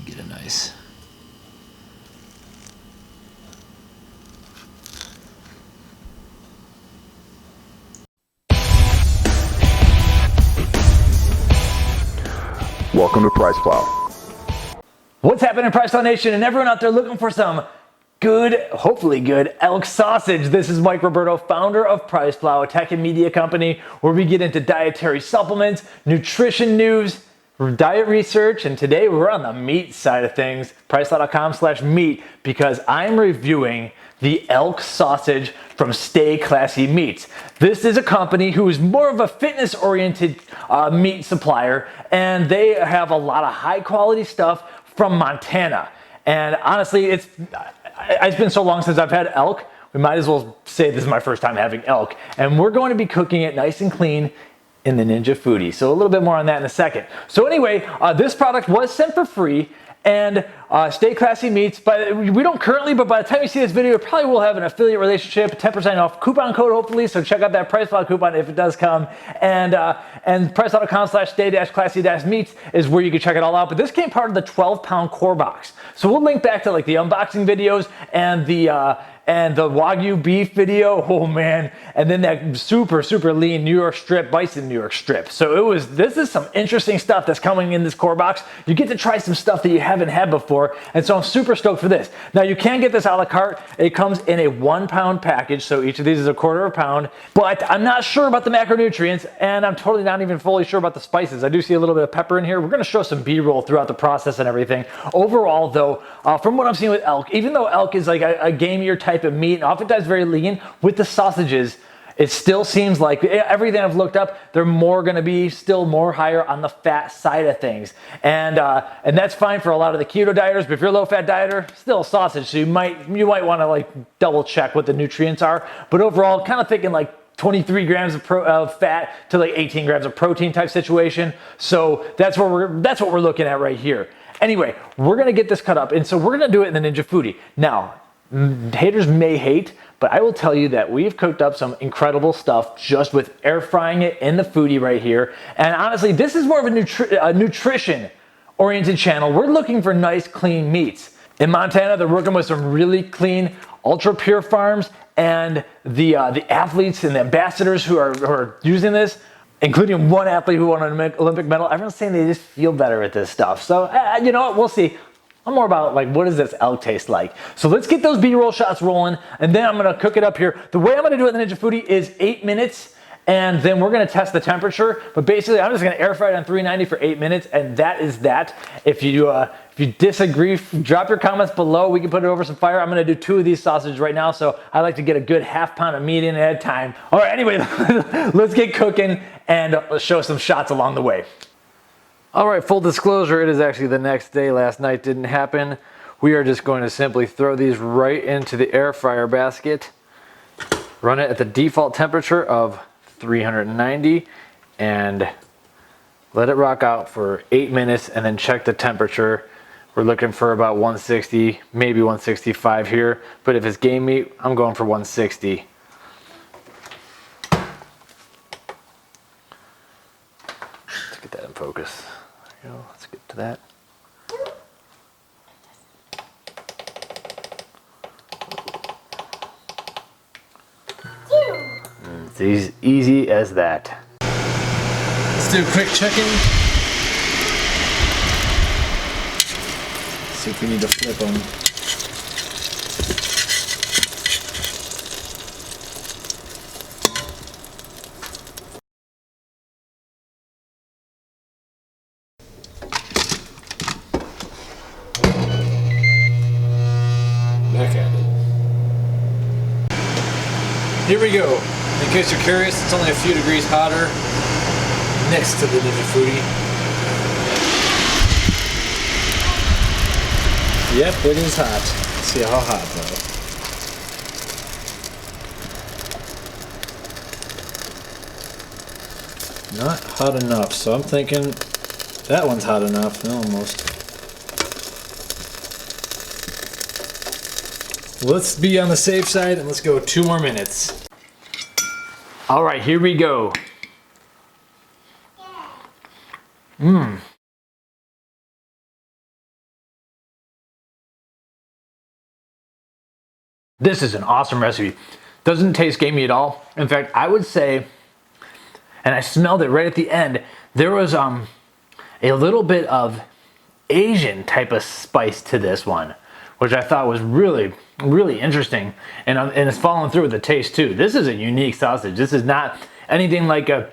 Get a nice. Welcome to PricePlow. What's happening, PricePlow Nation, and everyone out there looking for some good, hopefully good, elk sausage? This is Mike Roberto, founder of PricePlow, a tech and media company where we get into dietary supplements, nutrition news, diet research, and today we're on the meat side of things, priceplow.com/meat, because I'm reviewing the Elk Sausage from Stay Classy Meats. This is a company who is more of a fitness-oriented meat supplier, and they have a lot of high-quality stuff from Montana. And honestly, it's been so long since I've had elk, we might as well say this is my first time having elk. And we're going to be cooking it nice and clean in the Ninja Foodie. So a little bit more on that in a second. So anyway, this product was sent for free, and Stay Classy Meats, but we don't currently, but by the time you see this video, it probably will have an affiliate relationship, 10% off coupon code hopefully, so check out that PricePlow coupon if it does come, and priceplow.com/stay-classy-meats is where you can check it all out. But this came part of the 12-pound core box. So we'll link back to like the unboxing videos and the Wagyu beef video, oh man, and then that super lean New York strip, bison New York strip. So this is some interesting stuff that's coming in this core box. You get to try some stuff that you haven't had before, and so I'm super stoked for this. Now you can get this a la carte. It comes in a 1-pound package, so each of these is a quarter of a pound, but I'm not sure about the macronutrients, and I'm totally not even fully sure about the spices. I do see a little bit of pepper in here. We're gonna show some B-roll throughout the process and everything. Overall though, from what I'm seeing with elk, even though elk is like a gamier type of meat, and oftentimes very lean, with the sausages, it still seems like everything I've looked up, they're more going to be still more higher on the fat side of things, and that's fine for a lot of the keto dieters. But if you're a low-fat dieter, still sausage, so you might want to like double check what the nutrients are. But overall, kind of thinking like 23 grams of fat to like 18 grams of protein type situation. So that's what we're looking at right here. Anyway, we're gonna get this cut up, and so we're gonna do it in the Ninja Foodie. Now, haters may hate, but I will tell you that we've cooked up some incredible stuff just with air frying it in the Foodie right here. And honestly, this is more of a nutrition oriented channel. We're looking for nice, clean meats. In Montana, they're working with some really clean, ultra pure farms, and the athletes and the ambassadors who are using this, including one athlete who won an Olympic medal, everyone's saying they just feel better with this stuff. So you know what, we'll see. I'm more about like, what does this elk taste like? So let's get those B-roll shots rolling, and then I'm gonna cook it up here. The way I'm gonna do it in the Ninja Foodie is 8 minutes, and then we're gonna test the temperature. But basically, I'm just gonna air fry it on 390 for 8 minutes, and that is that. If you disagree, drop your comments below. We can put it over some fire. I'm gonna do 2 of these sausages right now, so I like to get a good ½ pound of meat in at a time. All right, anyway, let's get cooking, and let's show some shots along the way. All right, full disclosure, it is actually the next day. Last night didn't happen. We are just going to simply throw these right into the air fryer basket, run it at the default temperature of 390, and let it rock out for 8 minutes, and then check the temperature. We're looking for about 160, maybe 165 here, but if it's game meat, I'm going for 160. Let's get that in focus. There you go. Let's get to that. It's easy as that. Let's do a quick check-in. See if we need to flip them. Back at it. Here we go. In case you're curious, it's only a few degrees hotter next to the Ninja Foodie. Yep, it is hot. Let's see how hot though. Not hot enough, so I'm thinking that one's hot enough, almost. Let's be on the safe side and let's go 2 more minutes. All right, here we go. This is an awesome recipe. Doesn't taste gamey at all. In fact, I would say, and I smelled it right at the end, there was a little bit of Asian type of spice to this one, which I thought was really, really interesting. And it's following through with the taste too. This is a unique sausage. This is not anything like a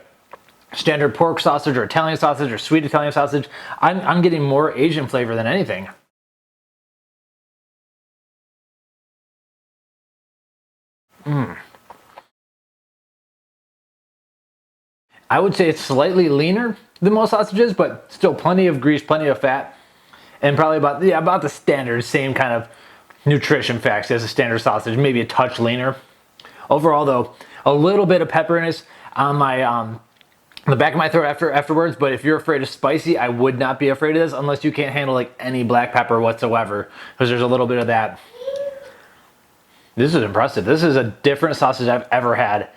standard pork sausage or Italian sausage or sweet Italian sausage. I'm getting more Asian flavor than anything. I would say it's slightly leaner than most sausages, but still plenty of grease, plenty of fat, and probably about the standard, same kind of nutrition facts as a standard sausage, maybe a touch leaner. Overall though, a little bit of pepperiness on my the back of my throat afterwards, but if you're afraid of spicy, I would not be afraid of this unless you can't handle like any black pepper whatsoever, because there's a little bit of that. This is impressive. This is a different sausage I've ever had.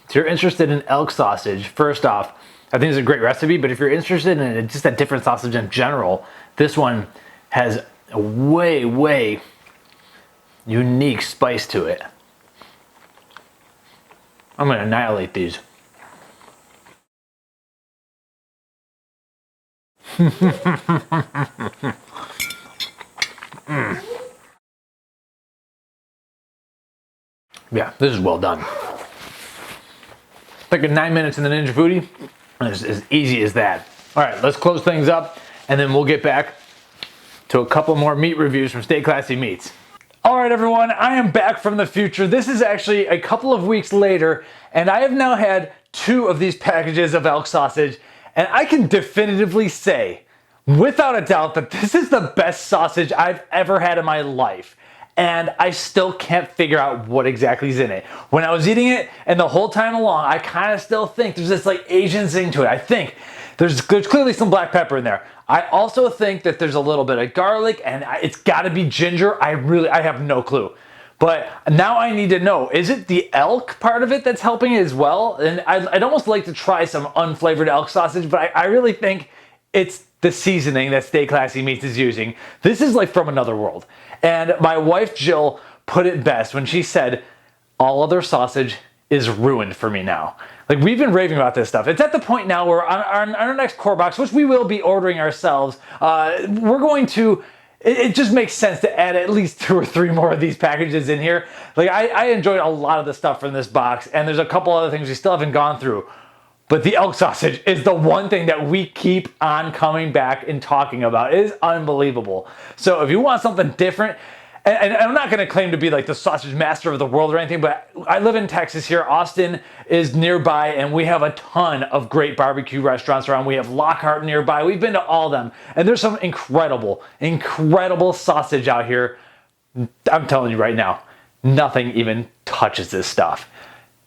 If you're interested in elk sausage, first off, I think it's a great recipe, but if you're interested in just a different sausage in general, this one has a way, way unique spice to it. I'm gonna annihilate these. Yeah, this is well done. Like 9 minutes in the Ninja Foodie, and it's as easy as that. All right, let's close things up, and then we'll get back to a couple more meat reviews from Stay Classy Meats. All right, everyone, I am back from the future. This is actually a couple of weeks later, and I have now had 2 of these packages of elk sausage, and I can definitively say, without a doubt, that this is the best sausage I've ever had in my life. And I still can't figure out what exactly is in it. When I was eating it, and the whole time along, I kind of still think there's this like Asian zing to it. I think there's clearly some black pepper in there. I also think that there's a little bit of garlic, and it's got to be ginger. I have no clue. But now I need to know, is it the elk part of it that's helping it as well? And I'd almost like to try some unflavored elk sausage, but I really think it's the seasoning that Stay Classy Meats is using. This is like from another world. And my wife Jill put it best when she said, all other sausage is ruined for me now. Like, we've been raving about this stuff. It's at the point now where on our next core box, which we will be ordering ourselves, we're going to, it just makes sense to add at least 2 or 3 more of these packages in here. Like, I enjoyed a lot of the stuff from this box, and there's a couple other things we still haven't gone through. But the elk sausage is the one thing that we keep on coming back and talking about. It is unbelievable. So if you want something different, and I'm not going to claim to be like the sausage master of the world or anything, but I live in Texas here. Austin is nearby, and we have a ton of great barbecue restaurants around. We have Lockhart nearby. We've been to all of them, and there's some incredible, incredible sausage out here. I'm telling you right now, nothing even touches this stuff.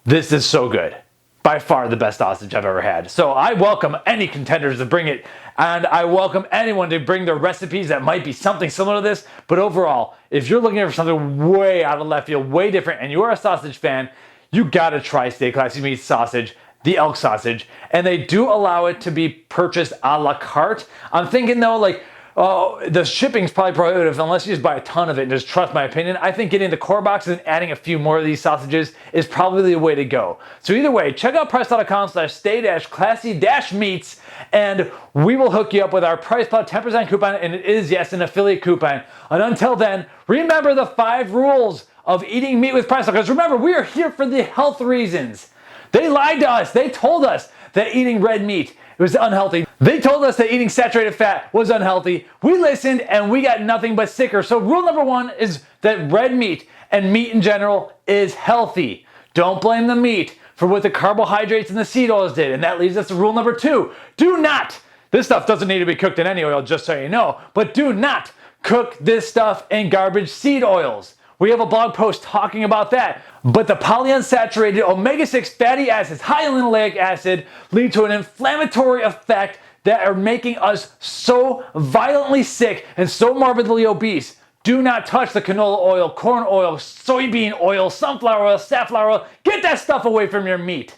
This is so good. By far the best sausage I've ever had. So I welcome any contenders to bring it, and I welcome anyone to bring their recipes that might be something similar to this. But overall, if you're looking for something way out of left field, way different, and you're a sausage fan, you gotta try Stay Classy Meats sausage, the elk sausage. And they do allow it to be purchased a la carte. I'm thinking though, like, oh, the shipping's probably prohibitive unless you just buy a ton of it and just trust my opinion. I think getting the core boxes and adding a few more of these sausages is probably the way to go. So either way, check out price.com/stay-classy-meats, and we will hook you up with our PricePlow 10% coupon, and it is, yes, an affiliate coupon. And until then, remember the 5 rules of eating meat with PricePlow, because remember, we are here for the health reasons. They lied to us. They told us that eating red meat was unhealthy. They told us that eating saturated fat was unhealthy. We listened and we got nothing but sicker. So rule number 1 is that red meat and meat in general is healthy. Don't blame the meat for what the carbohydrates and the seed oils did. And that leads us to rule number 2. Do not, this stuff doesn't need to be cooked in any oil, just so you know, but do not cook this stuff in garbage seed oils. We have a blog post talking about that. But the polyunsaturated omega-6 fatty acids, high in linoleic acid, lead to an inflammatory effect that are making us so violently sick and so morbidly obese. Do not touch the canola oil, corn oil, soybean oil, sunflower oil, safflower oil. Get that stuff away from your meat.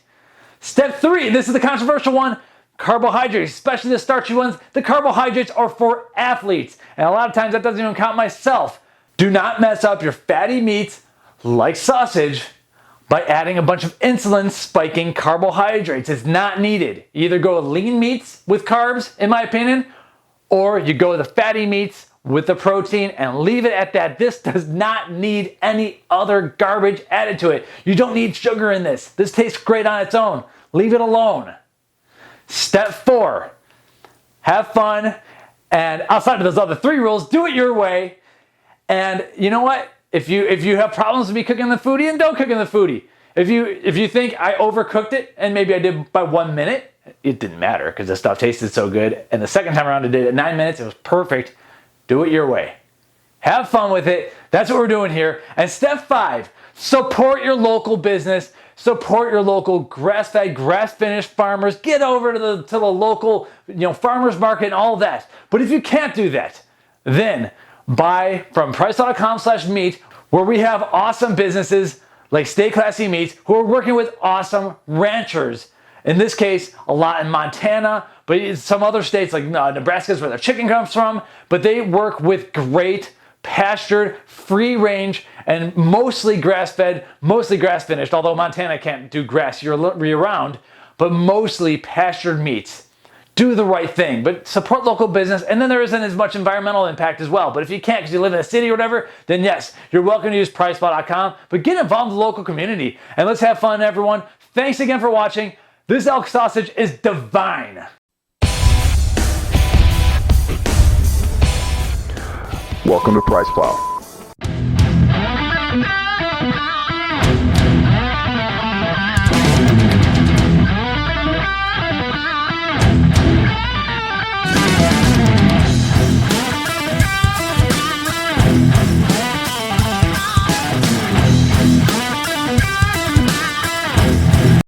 Step 3, this is the controversial one. Carbohydrates, especially the starchy ones, the carbohydrates are for athletes. And a lot of times that doesn't even count myself. Do not mess up your fatty meats like sausage, by adding a bunch of insulin spiking carbohydrates. It's not needed. You either go with lean meats with carbs, in my opinion, or you go with the fatty meats with the protein and leave it at that. This does not need any other garbage added to it. You don't need sugar in this. This tastes great on its own. Leave it alone. Step 4, have fun. And outside of those other 3 rules, do it your way. And you know what? If you have problems with me cooking the foodie, then don't cook in the foodie. If you think I overcooked it and maybe I did by 1 minute, it didn't matter because the stuff tasted so good. And the second time around I did it at 9 minutes, it was perfect. Do it your way. Have fun with it. That's what we're doing here. And step 5, support your local business. Support your local grass-fed, grass-finished farmers. Get over to the local, farmers market and all of that. But if you can't do that, then buy from PricePlow.com/meat, where we have awesome businesses like Stay Classy Meats who are working with awesome ranchers. In this case, a lot in Montana, but some other states like Nebraska is where their chicken comes from. But they work with great pastured, free range, and mostly grass-fed, mostly grass-finished, although Montana can't do grass year-round, but mostly pastured meats. Do the right thing, but support local business, and then there isn't as much environmental impact as well. But if you can't because you live in a city or whatever, then yes, you're welcome to use PricePlow.com, but get involved in the local community, and let's have fun, everyone. Thanks again for watching. This elk sausage is divine. Welcome to PricePlow.